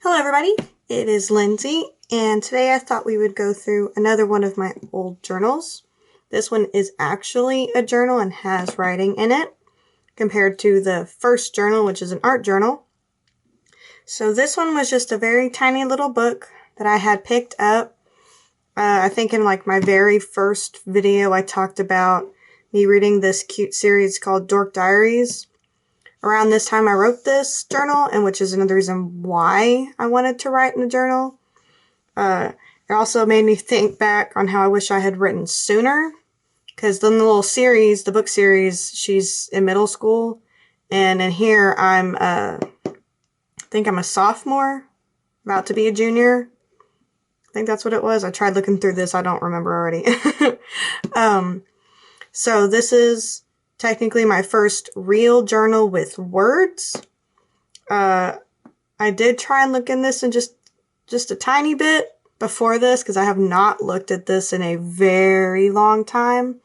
Hello everybody, it is Lindsay, and today I thought we would go through another one of my old journals. This one is actually a journal and has writing in it, compared to the first journal, which is an art journal. So this one was just a very tiny little book that I had picked up. I think in like my very first video I talked about me reading this cute series called Dork Diaries. Around this time I wrote this journal, and which is another reason why I wanted to write in the journal. It also made me think back on how I wish I had written sooner, because in the little series, the book series, she's in middle school, and in here I think I'm a sophomore, about to be a junior. I think that's what it was. I tried looking through this, I don't remember already. So this is technically my first real journal with words. I did try and look in this in just a tiny bit before this, because I have not looked at this in a very long time.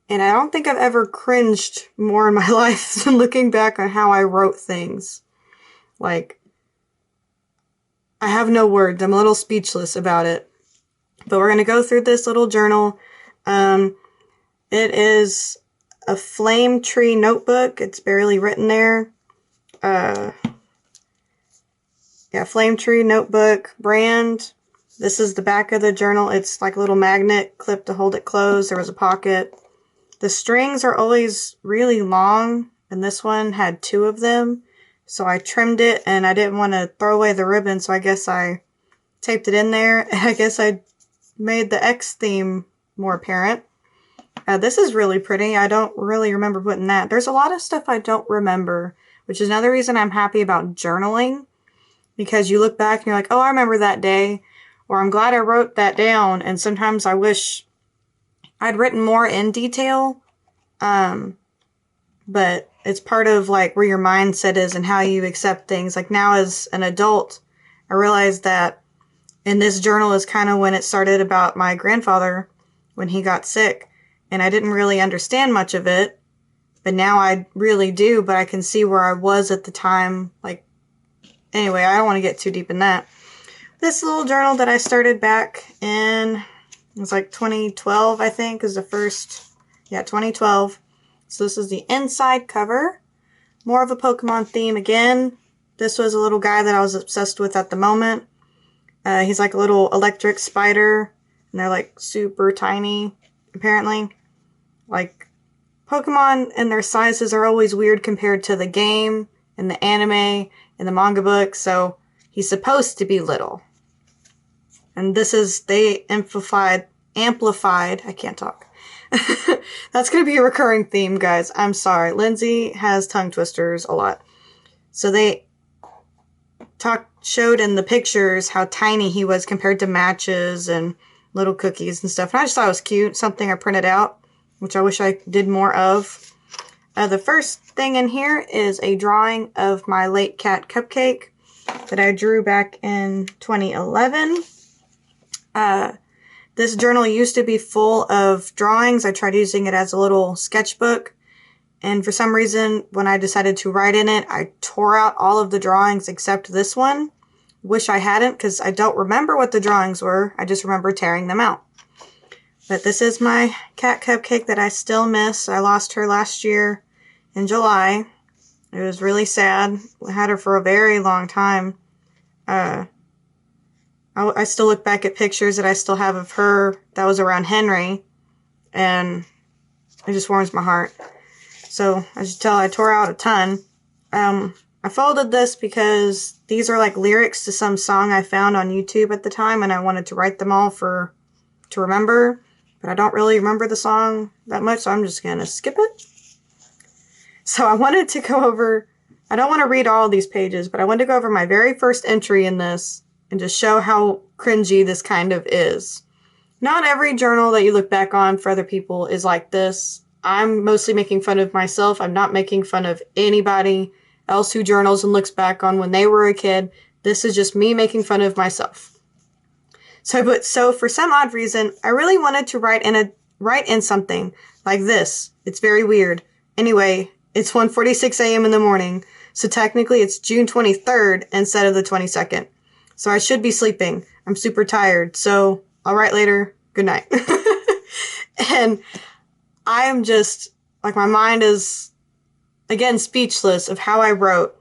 And I don't think I've ever cringed more in my life than looking back on how I wrote things. Like, I have no words. I'm a little speechless about it. But we're going to go through this little journal. It is a flame tree notebook. It's barely written there. Yeah, flame tree notebook brand. This is the back of the journal. It's like a little magnet clip to hold it closed. There was a pocket. The strings are always really long, and this one had 2 of them. So I trimmed it, and I didn't want to throw away the ribbon, so I guess I taped it in there. I guess I made the X theme more apparent. This is really pretty. I don't really remember putting that. There's a lot of stuff I don't remember, which is another reason I'm happy about journaling, because you look back and you're like, oh, I remember that day, or I'm glad I wrote that down, and sometimes I wish I'd written more in detail, but it's part of like where your mindset is and how you accept things. Like now as an adult, I realized that in this journal is kind of when it started about my grandfather when he got sick. And I didn't really understand much of it, but now I really do, but I can see where I was at the time. Like, anyway, I don't want to get too deep in that. This little journal that I started back in, it was like 2012, I think, is the first, 2012. So this is the inside cover. More of a Pokemon theme again. This was a little guy that I was obsessed with at the moment. He's like a little electric spider, and they're like super tiny, apparently. Like, Pokemon and their sizes are always weird compared to the game and the anime and the manga book, so he's supposed to be little. And this is, they amplified, I can't talk. That's going to be a recurring theme, guys. I'm sorry. Lindsay has tongue twisters a lot. So they showed in the pictures how tiny he was compared to matches and little cookies and stuff. And I just thought it was cute. Something I printed out, which I wish I did more of. The first thing in here is a drawing of my late cat Cupcake that I drew back in 2011. This journal used to be full of drawings. I tried using it as a little sketchbook, and for some reason, when I decided to write in it, I tore out all of the drawings except this one. Wish I hadn't, because I don't remember what the drawings were. I just remember tearing them out. But this is my cat Cupcake that I still miss. I lost her last year in July. It was really sad. I had her for a very long time. I still look back at pictures that I still have of her that was around Henry, and it just warms my heart. So, as you tell, I tore out a ton. I folded this because these are like lyrics to some song I found on YouTube at the time, and I wanted to write them all to remember, but I don't really remember the song that much, so I'm just going to skip it. So I wanted to go over, I don't want to read all of these pages, but I wanted to go over my very first entry in this and just show how cringy this kind of is. Not every journal that you look back on for other people is like this. I'm mostly making fun of myself. I'm not making fun of anybody else who journals and looks back on when they were a kid. This is just me making fun of myself. So for some odd reason, I really wanted to write in something like this. It's very weird. Anyway, it's 1:46 a.m. in the morning, So technically it's June 23rd instead of the 22nd. So I should be sleeping. I'm super tired. So I'll write later. Good night. And I am just, like, my mind is, again, speechless of how I wrote.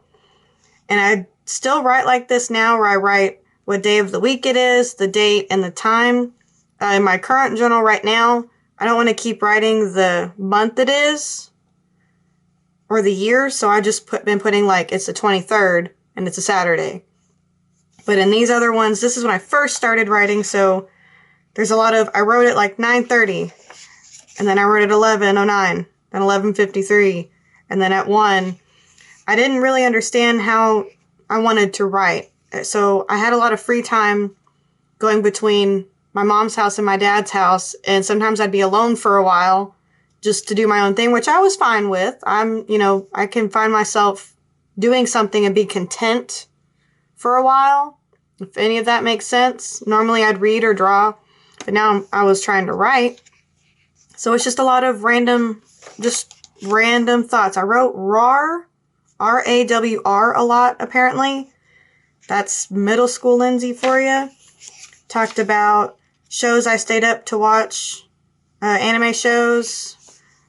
And I still write like this now, where I write what day of the week it is, the date, and the time. In my current journal right now, I don't want to keep writing the month it is or the year, so I just been putting like it's the 23rd and it's a Saturday. But in these other ones, this is when I first started writing, so there's a lot of, I wrote it like 9:30, and then I wrote it 11:09, then 11:53, and then at 1. I didn't really understand how I wanted to write. So I had a lot of free time going between my mom's house and my dad's house, and sometimes I'd be alone for a while just to do my own thing, which I was fine with. I can find myself doing something and be content for a while, if any of that makes sense. Normally I'd read or draw, but now I was trying to write. So it's just a lot of random thoughts. I wrote RAR, RAWR a lot, apparently. That's middle school Lindsay for you. Talked about shows I stayed up to watch, anime shows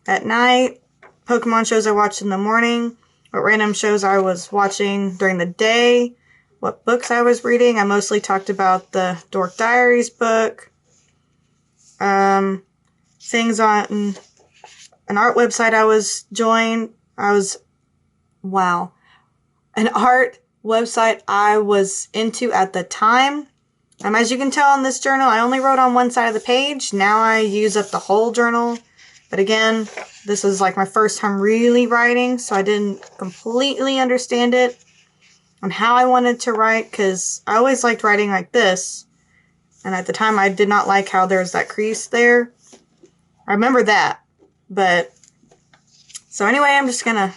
at night, Pokemon shows I watched in the morning, what random shows I was watching during the day, what books I was reading. I mostly talked about the Dork Diaries book, things on an art website an art website I was into at the time. As you can tell in this journal, I only wrote on one side of the page. Now I use up the whole journal. But again, this is like my first time really writing, so I didn't completely understand it on how I wanted to write, because I always liked writing like this. And at the time, I did not like how there's that crease there. I remember that. But, so anyway, I'm just gonna,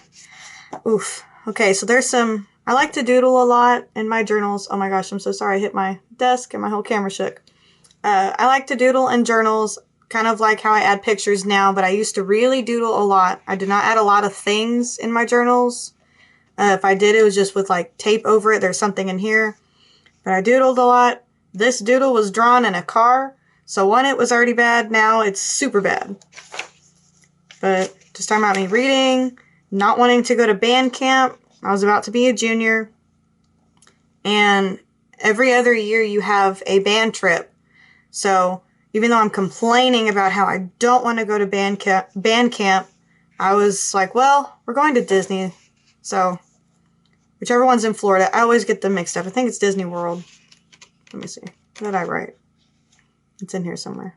Okay, so there's some, I like to doodle a lot in my journals. Oh my gosh, I'm so sorry. I hit my desk and my whole camera shook. I like to doodle in journals, kind of like how I add pictures now, but I used to really doodle a lot. I did not add a lot of things in my journals. If I did, it was just with like tape over it. There's something in here. But I doodled a lot. This doodle was drawn in a car. So one, it was already bad. Now it's super bad. But just talking about me reading, not wanting to go to band camp. I was about to be a junior. And every other year you have a band trip. So even though I'm complaining about how I don't want to go to band camp, I was like, well, we're going to Disney. So whichever one's in Florida, I always get them mixed up. I think it's Disney World. Let me see. What did I write? It's in here somewhere.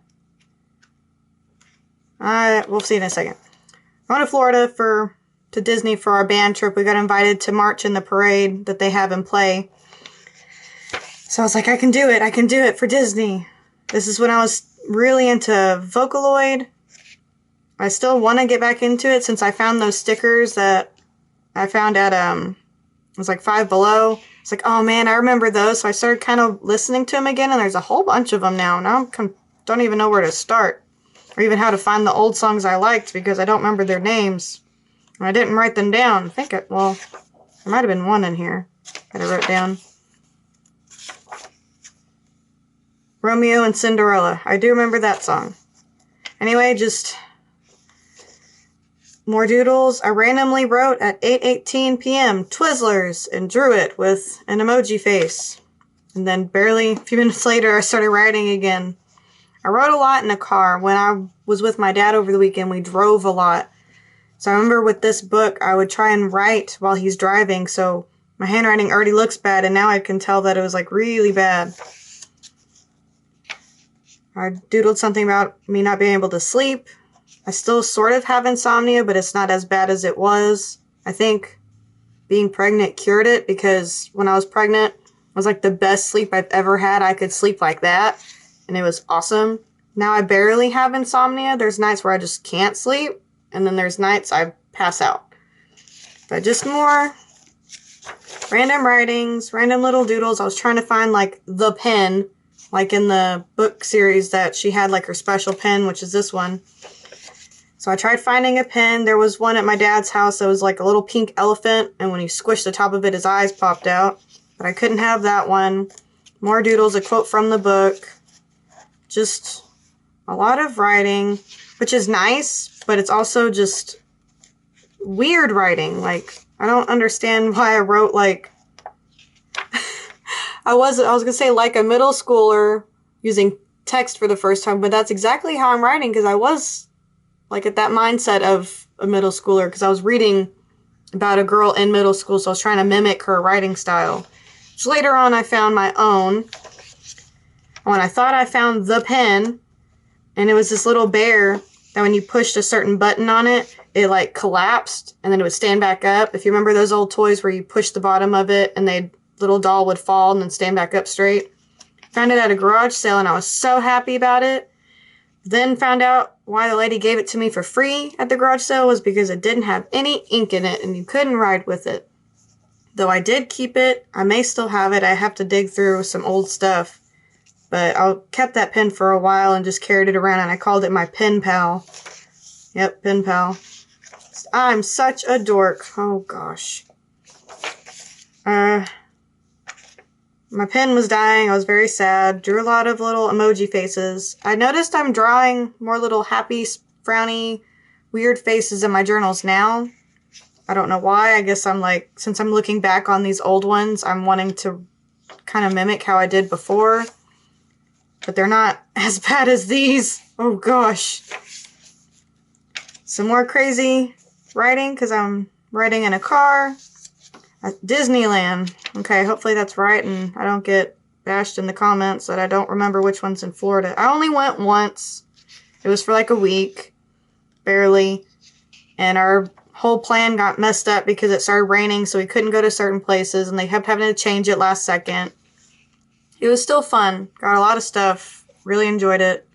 We'll see in a second. Going to Florida to Disney for our band trip. We got invited to march in the parade that they have in play. So I was like, I can do it. I can do it for Disney. This is when I was really into Vocaloid. I still want to get back into it since I found those stickers that I found at, it was like Five Below. It's like, oh man, I remember those. So I started kind of listening to them again, and there's a whole bunch of them now. Now I don't even know where to start, or even how to find the old songs I liked, because I don't remember their names. And I didn't write them down. There might have been one in here that I wrote down. Romeo and Cinderella. I do remember that song. Anyway, just more doodles. I randomly wrote at 8:18 p.m. Twizzlers and drew it with an emoji face. And then barely a few minutes later, I started writing again. I wrote a lot in the car. When I was with my dad over the weekend, we drove a lot. So I remember with this book, I would try and write while he's driving. So my handwriting already looks bad, and now I can tell that it was like really bad. I doodled something about me not being able to sleep. I still sort of have insomnia, but it's not as bad as it was. I think being pregnant cured it, because when I was pregnant, it was like the best sleep I've ever had. I could sleep like that, and it was awesome. Now I barely have insomnia. There's nights where I just can't sleep, and then there's nights I pass out. But just more random writings, random little doodles. I was trying to find like the pen, like in the book series that she had like her special pen, which is this one. So I tried finding a pen. There was one at my dad's house that was like a little pink elephant, and when he squished the top of it, his eyes popped out. But I couldn't have that one. More doodles, a quote from the book. Just a lot of writing, which is nice, but it's also just weird writing. Like, I don't understand why I wrote like I was gonna say like a middle schooler using text for the first time, but that's exactly how I'm writing, because I was like at that mindset of a middle schooler, because I was reading about a girl in middle school, so I was trying to mimic her writing style. Which later on I found my own. When I thought I found the pen, and it was this little bear that when you pushed a certain button on it, it like collapsed and then it would stand back up. If you remember those old toys where you push the bottom of it and the little doll would fall and then stand back up straight. Found it at a garage sale and I was so happy about it. Then found out why the lady gave it to me for free at the garage sale was because it didn't have any ink in it and you couldn't write with it. Though I did keep it, I may still have it. I have to dig through some old stuff. But I kept that pen for a while and just carried it around, and I called it my pen pal. Yep, pen pal. I'm such a dork. Oh, gosh. My pen was dying. I was very sad. Drew a lot of little emoji faces. I noticed I'm drawing more little happy, frowny, weird faces in my journals now. I don't know why. I guess I'm like, since I'm looking back on these old ones, I'm wanting to kind of mimic how I did before. But they're not as bad as these. Oh gosh. Some more crazy writing because I'm writing in a car. At Disneyland. Okay, hopefully that's right and I don't get bashed in the comments that I don't remember which one's in Florida. I only went once. It was for like a week. Barely. And our whole plan got messed up because it started raining, so we couldn't go to certain places and they kept having to change it last second. It was still fun. Got a lot of stuff. Really enjoyed it.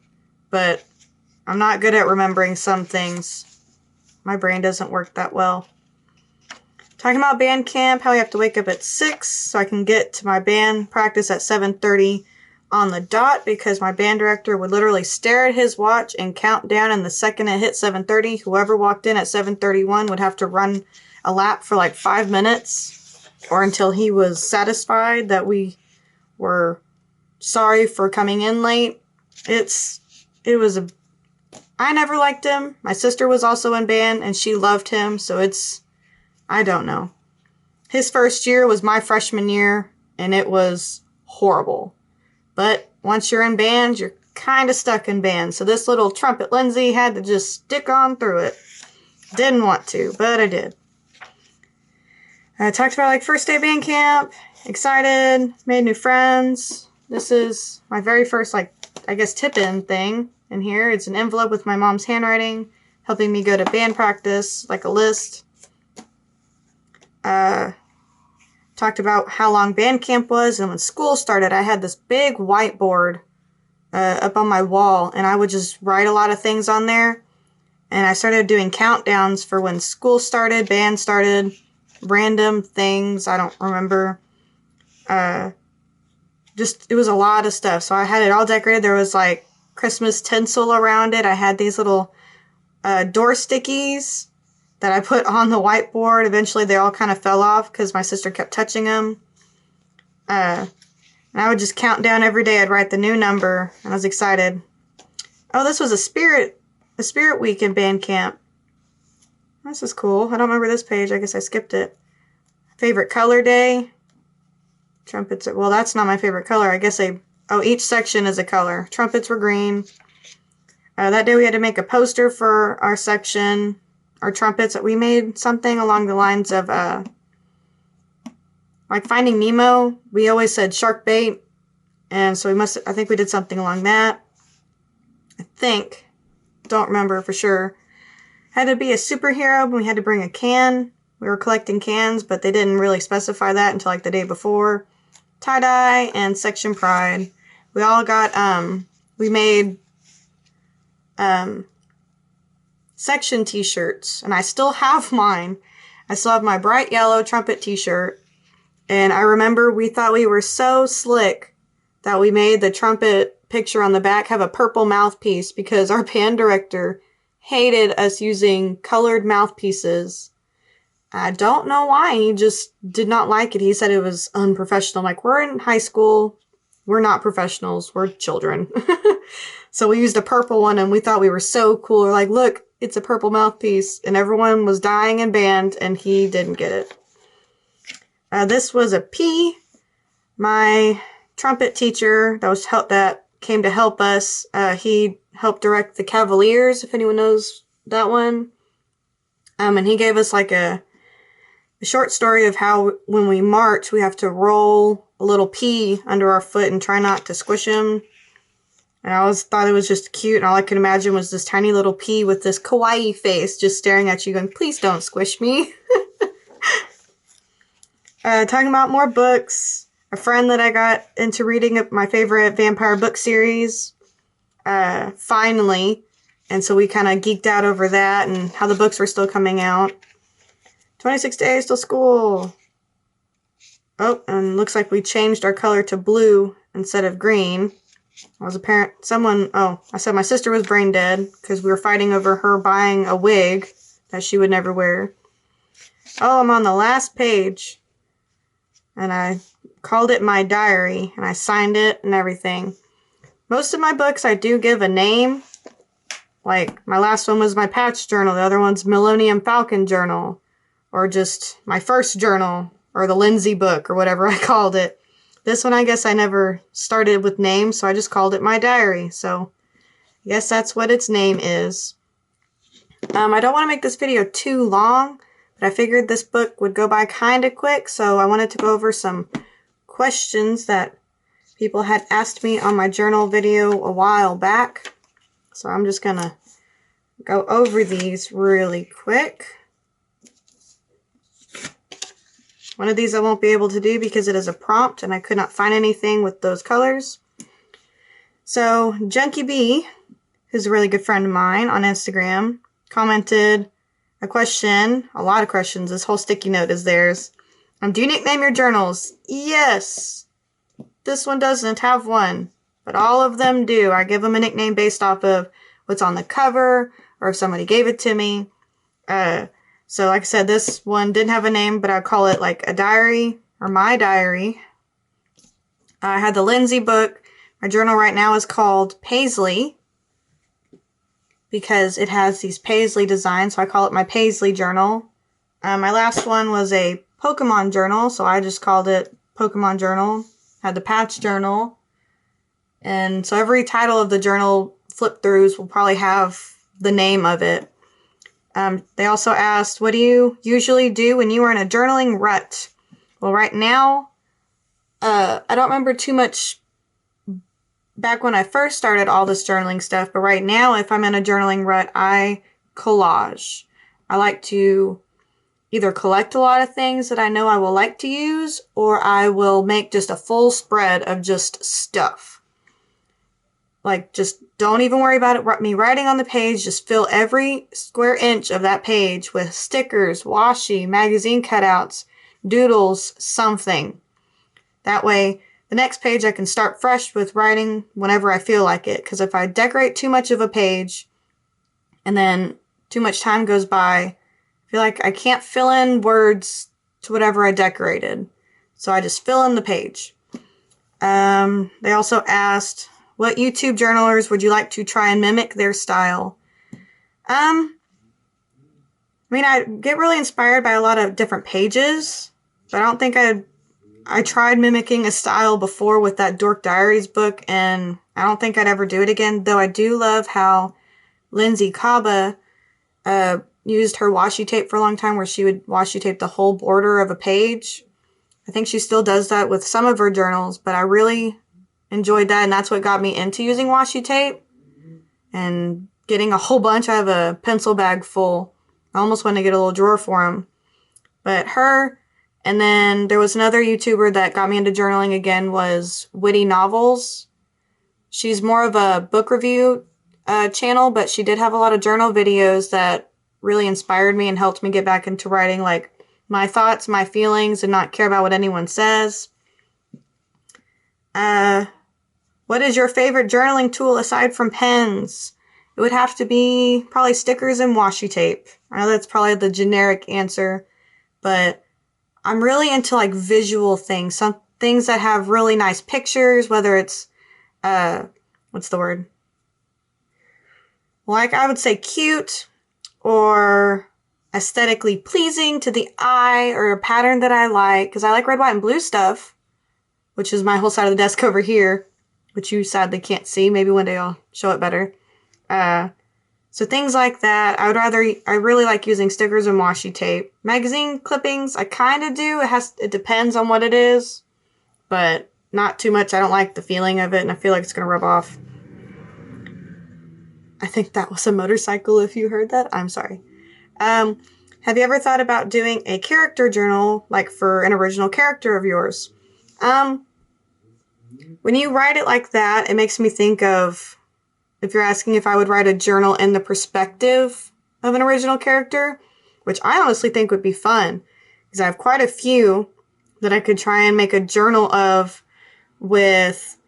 But I'm not good at remembering some things. My brain doesn't work that well. Talking about band camp, how we have to wake up at 6 so I can get to my band practice at 7:30 on the dot, because my band director would literally stare at his watch and count down, and the second it hit 7:30, whoever walked in at 7:31 would have to run a lap for like 5 minutes or until he was satisfied that we were sorry for coming in late. I never liked him. My sister was also in band and she loved him, so I don't know. His first year was my freshman year and it was horrible. But once you're in band, you're kind of stuck in band. So this little trumpet Lindsay had to just stick on through it. Didn't want to, but I did. I talked about like first day band camp. Excited, made new friends. This is my very first, like, I guess tip-in thing in here. It's an envelope with my mom's handwriting, helping me go to band practice, like a list. Talked about how long band camp was, and when school started, I had this big whiteboard up on my wall, and I would just write a lot of things on there. And I started doing countdowns for when school started, band started, random things, I don't remember. It was a lot of stuff. So I had it all decorated. There was like Christmas tinsel around it. I had these little door stickies that I put on the whiteboard. Eventually they all kind of fell off because my sister kept touching them. And I would just count down every day. I'd write the new number and I was excited. Oh, this was a spirit week in band camp. This is cool. I don't remember this page. I guess I skipped it. Favorite color day. Trumpets. Well, that's not my favorite color. I guess each section is a color. Trumpets were green. That day we had to make a poster for our section. Our trumpets. We made something along the lines of, like Finding Nemo. We always said shark bait. And so I think we did something along that. I think. Don't remember for sure. Had to be a superhero, but we had to bring a can. We were collecting cans, but they didn't really specify that until like the day before. Tie-dye and section pride. We all got, we made section t-shirts, and I still have mine. I still have my bright yellow trumpet t-shirt, and I remember we thought we were so slick that we made the trumpet picture on the back have a purple mouthpiece because our band director hated us using colored mouthpieces. I don't know why. He just did not like it. He said it was unprofessional. Like, we're in high school. We're not professionals. We're children. So we used a purple one, and we thought we were so cool. We're like, look, it's a purple mouthpiece. And everyone was dying in band, and he didn't get it. This was a P. My trumpet teacher that came to help us, he helped direct the Cavaliers, if anyone knows that one. And he gave us like a short story of how when we march, we have to roll a little pea under our foot and try not to squish him. And I always thought it was just cute, and all I could imagine was this tiny little pea with this kawaii face just staring at you going, please don't squish me. Talking about more books, a friend that I got into reading my favorite vampire book series, finally, and so we kind of geeked out over that and how the books were still coming out. 26 days till school. Oh, and looks like we changed our color to blue instead of green. I said my sister was brain dead because we were fighting over her buying a wig that she would never wear. Oh, I'm on the last page. And I called it my diary, and I signed it and everything. Most of my books I do give a name. Like, my last one was my Patch Journal, the other one's Millennium Falcon Journal, or just my first journal, or the Lindsay book, or whatever I called it. This one, I guess I never started with names, so I just called it my diary. So, I guess that's what its name is. I don't want to make this video too long, but I figured this book would go by kind of quick, so I wanted to go over some questions that people had asked me on my journal video a while back. So I'm just going to go over these really quick. One of these I won't be able to do because it is a prompt and I could not find anything with those colors. So Junkie B, who's a really good friend of mine on Instagram, commented a lot of questions. This whole sticky note is theirs. Do you nickname your journals? Yes. This one doesn't have one, but all of them do. I give them a nickname based off of what's on the cover or if somebody gave it to me. So like I said, this one didn't have a name, but I call it like a diary or my diary. I had the Lindsay book. My journal right now is called Paisley because it has these Paisley designs, so I call it my Paisley journal. My last one was a Pokemon journal, so I just called it Pokemon journal. Had the Patch journal. And so every title of the journal flip-throughs will probably have the name of it. They also asked, what do you usually do when you are in a journaling rut? Well, right now, I don't remember too much back when I first started all this journaling stuff, but right now, if I'm in a journaling rut, I collage. I like to either collect a lot of things that I know I will like to use, or I will make just a full spread of just stuff. Like, just don't even worry about it. Me writing on the page, just fill every square inch of that page with stickers, washi, magazine cutouts, doodles, something. That way, the next page I can start fresh with writing whenever I feel like it. Because if I decorate too much of a page, and then too much time goes by, I feel like I can't fill in words to whatever I decorated. So I just fill in the page. They also asked, what YouTube journalers would you like to try and mimic their style? I get really inspired by a lot of different pages, but I don't think I tried mimicking a style before with that Dork Diaries book, and I don't think I'd ever do it again, though I do love how Lindsay Kaba used her washi tape for a long time, where she would washi tape the whole border of a page. I think she still does that with some of her journals, but I really enjoyed that, and that's what got me into using washi tape and getting a whole bunch. I have a pencil bag full. I almost want to get a little drawer for them. But her, and then there was another YouTuber that got me into journaling again, was Witty Novels. She's more of a book review channel, but she did have a lot of journal videos that really inspired me and helped me get back into writing, like my thoughts, my feelings, and not care about what anyone says. What is your favorite journaling tool aside from pens? it would have to be probably stickers and washi tape. I know that's probably the generic answer, but I'm really into like visual things. Some things that have really nice pictures, whether it's, what's the word? Like I would say cute or aesthetically pleasing to the eye, or a pattern that I like, because I like red, white, and blue stuff, which is my whole side of the desk over here, which you sadly can't see. Maybe one day I'll show it better. So things like that. I really like using stickers and washi tape. Magazine clippings, I kind of do. It depends on what it is, but not too much. I don't like the feeling of it, and I feel like it's going to rub off. I think that was a motorcycle. If you heard that, I'm sorry. Have you ever thought about doing a character journal, like for an original character of yours? When you write it like that, it makes me think of, if you're asking if I would write a journal in the perspective of an original character, which I honestly think would be fun, because I have quite a few that I could try and make a journal of with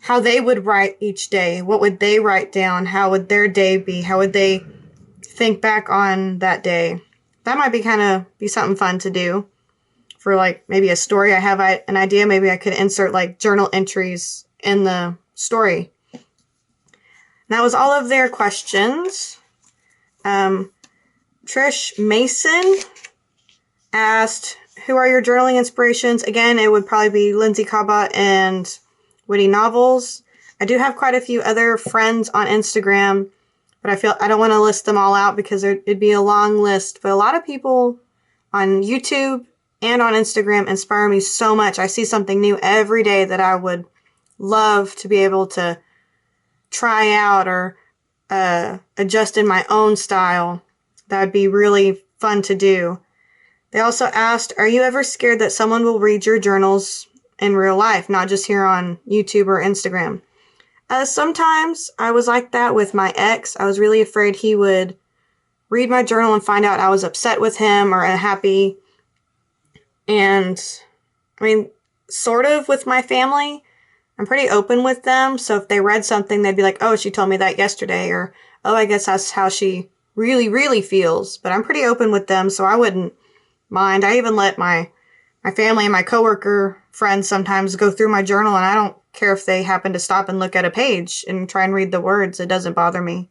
how they would write each day. What would they write down? How would their day be? How would they think back on that day? That might be something fun to do for like maybe a story. I have an idea. Maybe I could insert like journal entries in the story. And that was all of their questions. Trish Mason asked, who are your journaling inspirations? Again, it would probably be Lindsay Cabot and witty novels. I do have quite a few other friends on Instagram, but I don't want to list them all out because it'd be a long list. But a lot of people on YouTube and on Instagram inspire me so much. I see something new every day that I would love to be able to try out or adjust in my own style. That would be really fun to do. They also asked, are you ever scared that someone will read your journals in real life, not just here on YouTube or Instagram? Sometimes I was like that with my ex. I was really afraid he would read my journal and find out I was upset with him or unhappy. And I mean, sort of with my family, I'm pretty open with them. So if they read something, they'd be like, oh, she told me that yesterday, or, oh, I guess that's how she really, really feels. But I'm pretty open with them, so I wouldn't mind. I even let my family and my coworker friends sometimes go through my journal, and I don't care if they happen to stop and look at a page and try and read the words. It doesn't bother me.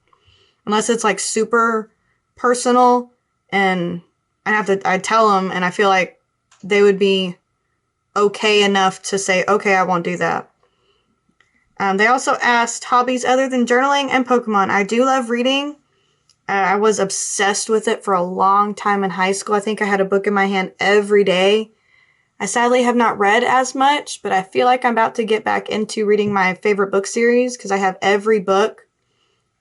Unless it's like super personal and I'd tell them, and I feel like they would be okay enough to say, okay, I won't do that. They also asked hobbies other than journaling and Pokemon. I do love reading. I was obsessed with it for a long time in high school. I think I had a book in my hand every day. I sadly have not read as much, but I feel like I'm about to get back into reading my favorite book series because I have every book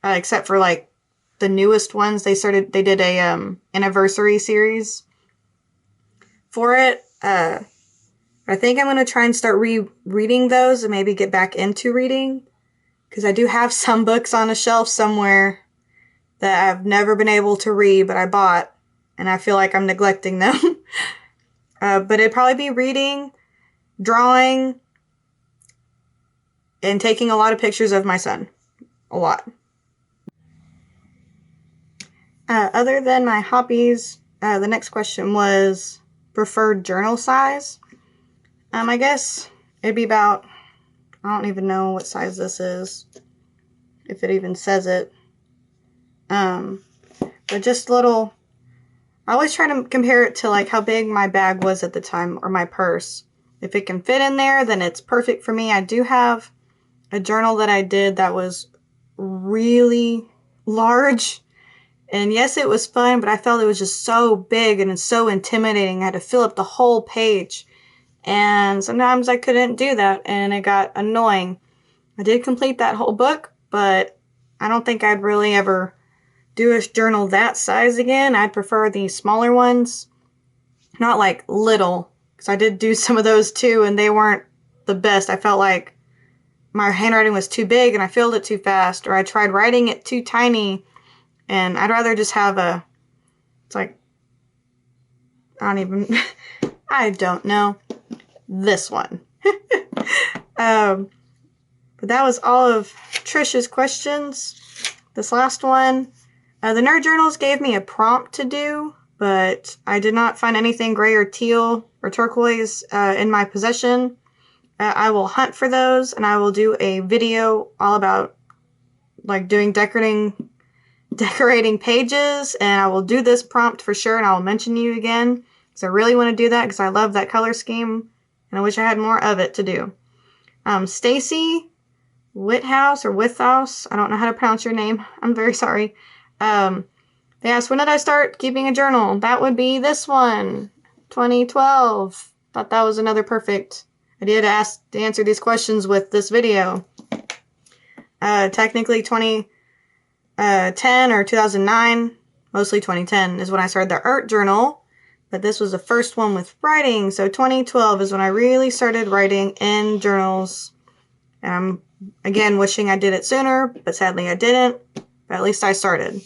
except for like the newest ones. They did a anniversary series for it. I think I'm going to try and start rereading those and maybe get back into reading, because I do have some books on a shelf somewhere that I've never been able to read, but I bought, and I feel like I'm neglecting them. But it'd probably be reading, drawing, and taking a lot of pictures of my son. A lot. Other than my hobbies, the next question was preferred journal size. I guess it'd be about, I don't even know what size this is, if it even says it. But just little, I always try to compare it to like how big my bag was at the time, or my purse. If it can fit in there, then it's perfect for me. I do have a journal that I did that was really large. And yes, it was fun, but I felt it was just so big and so intimidating. I had to fill up the whole page. And sometimes I couldn't do that, and it got annoying. I did complete that whole book, but I don't think I'd really ever do a journal that size again. I'd prefer the smaller ones. Not like little, because I did do some of those too, and they weren't the best. I felt like my handwriting was too big and I filled it too fast, or I tried writing it too tiny, and I'd rather just have it's like, I don't know, this one. But that was all of Trisha's questions. this last one, the Nerd Journals gave me a prompt to do, but I did not find anything gray or teal or turquoise in my possession. I will hunt for those, and I will do a video all about like doing decorating pages, and I will do this prompt for sure, and I will mention you again because I really want to do that because I love that color scheme, and I wish I had more of it to do. Stacy Whithouse or Withouse, I don't know how to pronounce your name. I'm very sorry. They asked, when did I start keeping a journal? That would be this one, 2012. Thought that was another perfect idea to answer these questions with this video. Technically 2010 or 2009, mostly 2010 is when I started the art journal, but this was the first one with writing, so 2012 is when I really started writing in journals. And I'm, again, wishing I did it sooner, but sadly I didn't, but at least I started.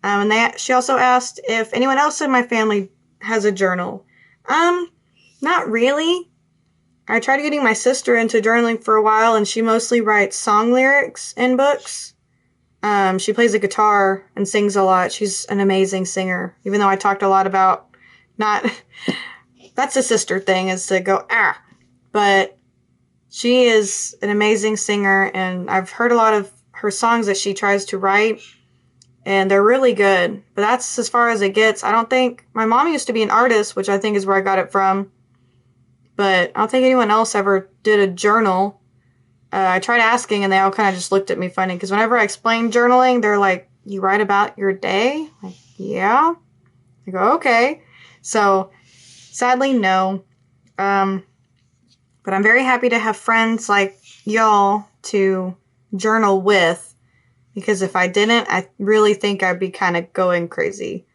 And she also asked if anyone else in my family has a journal. Not really. I tried getting my sister into journaling for a while, and she mostly writes song lyrics in books. She plays the guitar and sings a lot. She's an amazing singer, even though I talked a lot about not... That's a sister thing, is to go, But she is an amazing singer, and I've heard a lot of her songs that she tries to write, and they're really good. But that's as far as it gets. I don't think... My mom used to be an artist, which I think is where I got it from. But I don't think anyone else ever did a journal. I tried asking, and they all kind of just looked at me funny. Because whenever I explain journaling, they're like, you write about your day? Like, yeah. I go, okay. So, sadly, no. But I'm very happy to have friends like y'all to journal with. Because if I didn't, I really think I'd be kind of going crazy.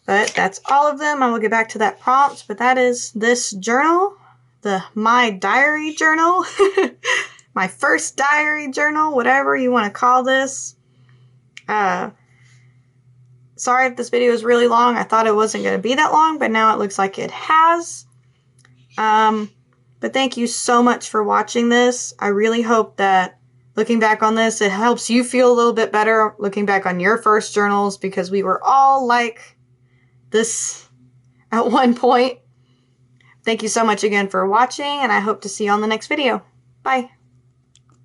But that's all of them. I will get back to that prompt. But that is this journal. My diary journal. My first diary journal. Whatever you want to call this. Sorry if this video is really long. I thought it wasn't going to be that long. But now it looks like it has. But thank you so much for watching this. I really hope that looking back on this, it helps you feel a little bit better looking back on your first journals. Because we were all like... this at one point. Thank you so much again for watching, and I hope to see you on the next video. Bye.